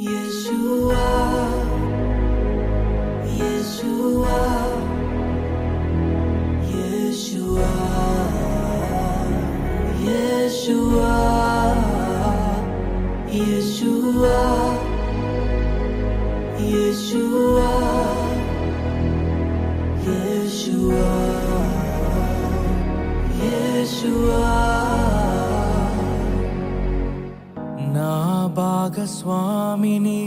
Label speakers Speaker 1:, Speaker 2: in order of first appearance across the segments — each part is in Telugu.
Speaker 1: Yeshua, Yeshua, Yeshua, Yeshua, Yeshua, Yeshua, Yeshua, Yeshua. నా భాగస్వామిని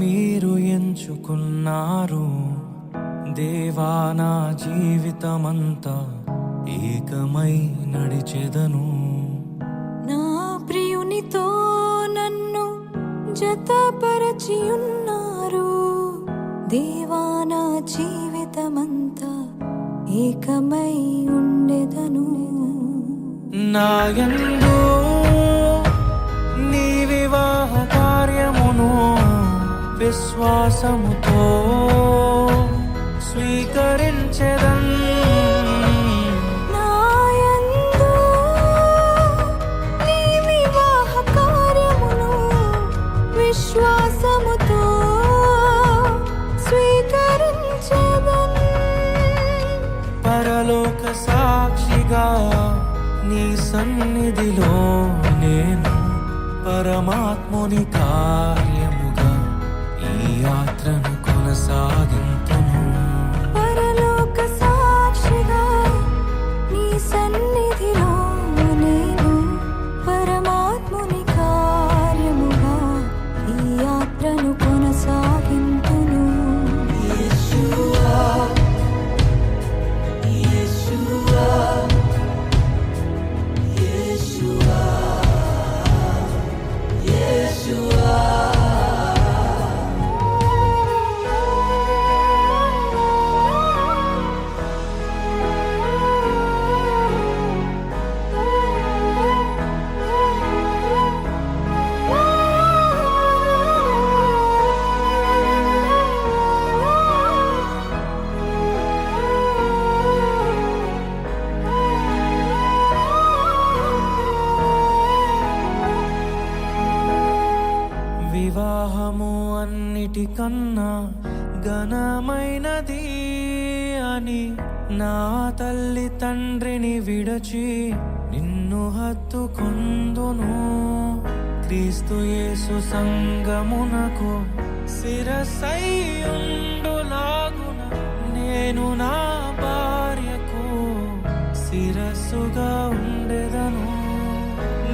Speaker 1: మీరు ఎంచుకున్నారు దేవా, నా జీవితమంతా ఏకమై నడిచెదను.
Speaker 2: నా ప్రియునితో నన్ను జతపరచి ఉన్నారు దేవా, నా జీవితమంతా ఏకమై ఉండెదను.
Speaker 1: నా యందు నీ వివాహ కార్యమును విశ్వాసముతో స్వీకరించెదన్.
Speaker 2: నా యందు నీ వివాహ కార్యమును విశ్వాసముతో స్వీకరించెదన్.
Speaker 1: పరలోక సాక్షిగా నీ సన్నిధిలో నేను పరమాత్ముని కార్యముగా ఈ యాత్రను కొనసాగింతును.
Speaker 2: పరలోక సాక్షిగా నీ సన్నిధిలో నేను పరమాత్ముని కార్యముగా ఈ యాత్రను కొనసాగింతును.
Speaker 1: Yeshua, Yeshua, Yeshua, Yeshua. వివాహము అన్నిటికన్నా ఘనమైనది అని నా తల్లి తండ్రిని విడచి నిన్ను హత్తుకొందును. క్రీస్తు యేసు సంగమునకు శిరస్సైయుండులాగున నేను నా భార్యకు శిరస్సుగా ఉండెదను.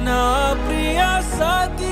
Speaker 1: నా ప్రియ సఖి